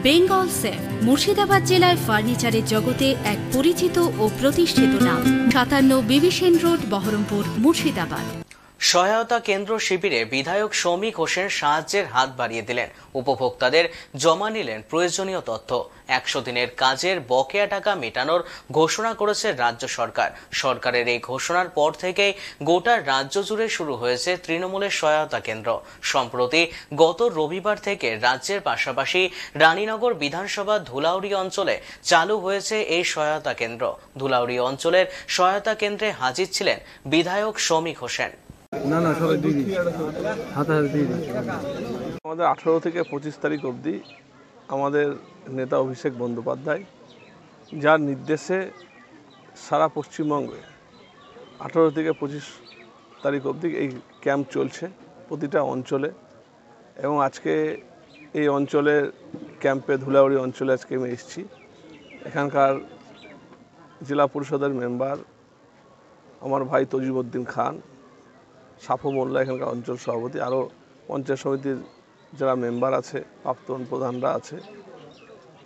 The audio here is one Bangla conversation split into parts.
বেঙ্গল সেফ মুর্শিদাবাদ জেলায় ফার্নিচারের জগতে এক পরিচিত ও প্রতিষ্ঠিত নাম। 57 বিবি সেন রোড, বহরমপুর, মুর্শিদাবাদ। সহায়তা কেন্দ্র শিবিরে বিধায়ক সৌমিক হোসেন সাহায্যের হাত বাড়িয়ে দিলেন। উপভোক্তাদের জমা নিলেন প্রয়োজনীয় তথ্য। 100 দিনের কাজের বকেয়া টাকা মেটানোর ঘোষণা করেছে রাজ্য সরকার। সরকারের এই ঘোষণার পর থেকেই গোটা রাজ্য জুড়ে শুরু হয়েছে তৃণমূলের সহায়তা কেন্দ্র। সম্প্রতি গত রবিবার থেকে রাজ্যের পাশাপাশি রানীনগর বিধানসভা ধুলাউড়ি অঞ্চলে চালু হয়েছে এই সহায়তা কেন্দ্র। ধুলাউড়ি অঞ্চলের সহায়তা কেন্দ্রে হাজির ছিলেন বিধায়ক সৌমিক হোসেন। আমাদের 18 থেকে 25 তারিখ অবধি আমাদের নেতা অভিষেক বন্দ্যোপাধ্যায় যার নির্দেশে সারা পশ্চিমবঙ্গে 18 থেকে 25 তারিখ অবধি এই ক্যাম্প চলছে প্রতিটা অঞ্চলে। এবং আজকে এই অঞ্চলের ক্যাম্পে ধুলাউড়ি অঞ্চলে আজকে আমি এসেছি। এখানকার জেলা পরিষদের মেম্বার আমার ভাই তজিমউদ্দিন খান, সাফু মোল্লা এখানকার অঞ্চল সভাপতি, আরও পঞ্চায়েত সমিতির যারা মেম্বার আছে, প্রাক্তন প্রধানরা আছে,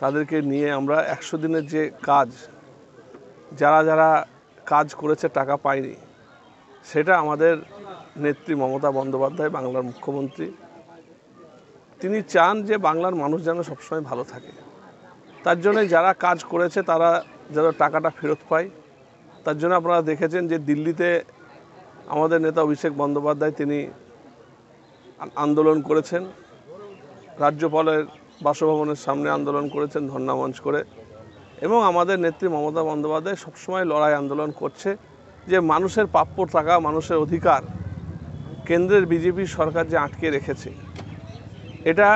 তাদেরকে নিয়ে আমরা 100 দিনের যে কাজ, যারা যারা কাজ করেছে টাকা পায়নি, সেটা আমাদের নেত্রী মমতা বন্দ্যোপাধ্যায়, বাংলার মুখ্যমন্ত্রী, তিনি চান যে বাংলার মানুষ যেন সবসময় ভালো থাকে। তার জন্য যারা কাজ করেছে তারা যেন টাকাটা ফেরত পায়। তার জন্য আপনারা দেখেছেন যে দিল্লিতে আমাদের নেতা অভিষেক বন্দ্যোপাধ্যায় তিনি আন্দোলন করেছেন, রাজ্যপালের বাসভবনের সামনে আন্দোলন করেছেন ধর্ণা মঞ্চ করে। এবং আমাদের নেত্রী মমতা বন্দ্যোপাধ্যায় সবসময় লড়াই আন্দোলন করছে যে মানুষের প্রাপ্য টাকা, মানুষের অধিকার কেন্দ্রের বিজেপি সরকার যে আটকে রেখেছে, এটা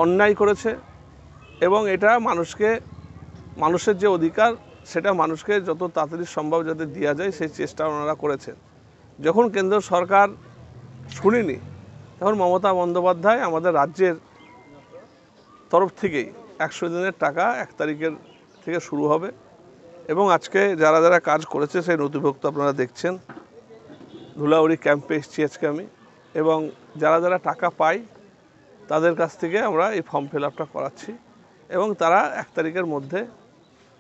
অন্যায় করেছে। এবং এটা মানুষের যে অধিকার, সেটা মানুষকে যত তাড়াতাড়ি সম্ভব যাতে দেওয়া যায় সেই চেষ্টা ওনারা করেছেন। যখন কেন্দ্র সরকার শুনিনি, তখন মমতা বন্দ্যোপাধ্যায় আমাদের রাজ্যের তরফ থেকেই 100 দিনের টাকা 1 তারিখের থেকে শুরু হবে। এবং আজকে যারা যারা কাজ করেছে সেই নথিভুক্ত আপনারা দেখছেন। ধুলাউড়ি ক্যাম্পে এসেছি আজকে আমি, এবং যারা যারা টাকা পায় তাদের কাছ থেকে আমরা এই ফর্ম ফিল আপটা করাচ্ছি। এবং তারা 1 তারিখের মধ্যে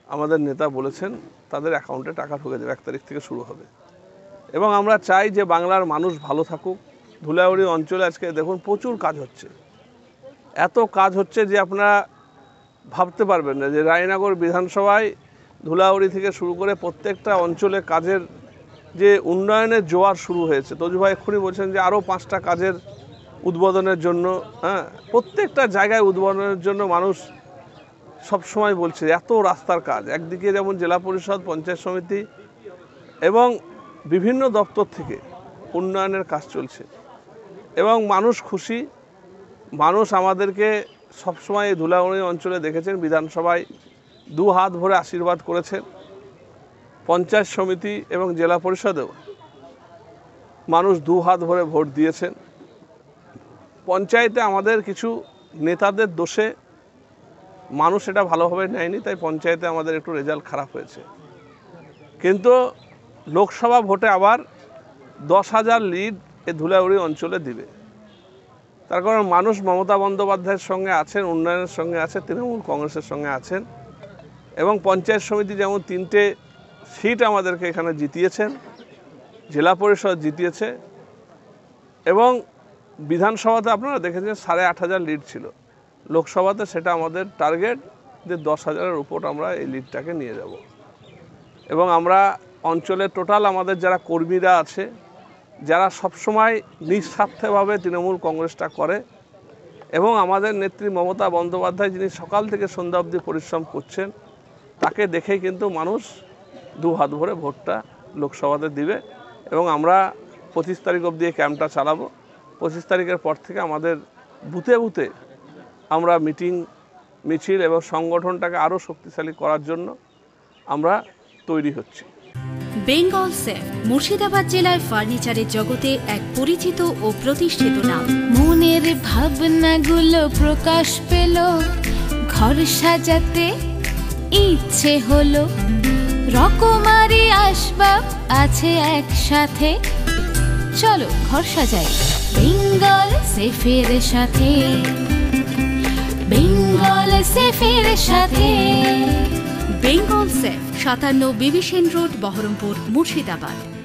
আমাদের নেতা বলেছেন তাদের অ্যাকাউন্টে টাকা ঢুকে যাবে, 1 তারিখ থেকে শুরু হবে। এবং আমরা চাই যে বাংলার মানুষ ভালো থাকুক। ধুলাউড়ি অঞ্চলে আজকে দেখুন প্রচুর কাজ হচ্ছে, এত কাজ হচ্ছে যে আপনারা ভাবতে পারবেন না যে রানীনগর বিধানসভায় ধুলাউড়ি থেকে শুরু করে প্রত্যেকটা অঞ্চলে কাজের যে উন্নয়নের জোয়ার শুরু হয়েছে। তজু ভাই এক্ষুনি বলছেন যে আরও 5টা কাজের উদ্বোধনের জন্য, প্রত্যেকটা জায়গায় উদ্বোধনের জন্য মানুষ সবসময় বলছে এত রাস্তার কাজ। একদিকে যেমন জেলা পরিষদ, পঞ্চায়েত সমিতি এবং বিভিন্ন দপ্তর থেকে উন্নয়নের কাজ চলছে এবং মানুষ খুশি। মানুষ আমাদেরকে সবসময় এই ধুলাউড়ি অঞ্চলে দেখেছেন, বিধানসভায় 2 হাত ভরে আশীর্বাদ করেছেন। পঞ্চায়েত সমিতি এবং জেলা পরিষদেও মানুষ 2 হাত ভরে ভোট দিয়েছেন। পঞ্চায়েতে আমাদের কিছু নেতাদের দোষে মানুষ এটা ভালোভাবে নেয়নি, তাই পঞ্চায়েতে আমাদের একটু রেজাল্ট খারাপ হয়েছে। কিন্তু লোকসভা ভোটে আবার 10,000 লিড এই ধুলাউড়ি অঞ্চলে দিবে। তার কারণ মানুষ মমতা বন্দ্যোপাধ্যায়ের সঙ্গে আছেন, উন্নয়নের সঙ্গে আছে, তৃণমূল কংগ্রেসের সঙ্গে আছেন। এবং পঞ্চায়েত সমিতি যেমন 3টে সিট আমাদেরকে এখানে জিতিয়েছেন, জেলা পরিষদ জিতিয়েছে, এবং বিধানসভাতে আপনারা দেখেছেন 8,500 লিড ছিল। লোকসভাতে সেটা আমাদের টার্গেট যে 10,000-এর উপর আমরা এই লিডটাকে নিয়ে যাব। এবং আমরা অঞ্চলে টোটাল আমাদের যারা কর্মীরা আছে, যারা সবসময় নিঃস্বার্থভাবে তৃণমূল কংগ্রেসটা করে, এবং আমাদের নেত্রী মমতা বন্দ্যোপাধ্যায় যিনি সকাল থেকে সন্ধ্যা অবধি পরিশ্রম করছেন, তাকে দেখেই কিন্তু মানুষ 2 হাত ভরে ভোটটা লোকসভাতে দিবে। এবং আমরা 25 তারিখ অবধি এই ক্যাম্পটা চালাবো। 25 তারিখের পর থেকে আমাদের বুথে বুথে আমরা মিটিং, মিছিল এবং সংগঠনটাকে আরও শক্তিশালী করার জন্য আমরা তৈরি হচ্ছি। বেঙ্গল সেফ মুর্শিদাবাদ জেলায় ফার্নিচারের জগতে এক পরিচিত ও প্রতিষ্ঠিত নাম। মনের ভাবনাগুলো প্রকাশ পেল, ঘর সাজাতে ইচ্ছে হলো, রকমারি আসবাব আছে একসাথে, চলো ঘর সাজাই বেঙ্গল সেফের সাথে। বেঙ্গল সেফের সাথে। বেঙ্গল সেফ 57 বিবি সেন রোড বহরমপুর মুর্শিদাবাদ।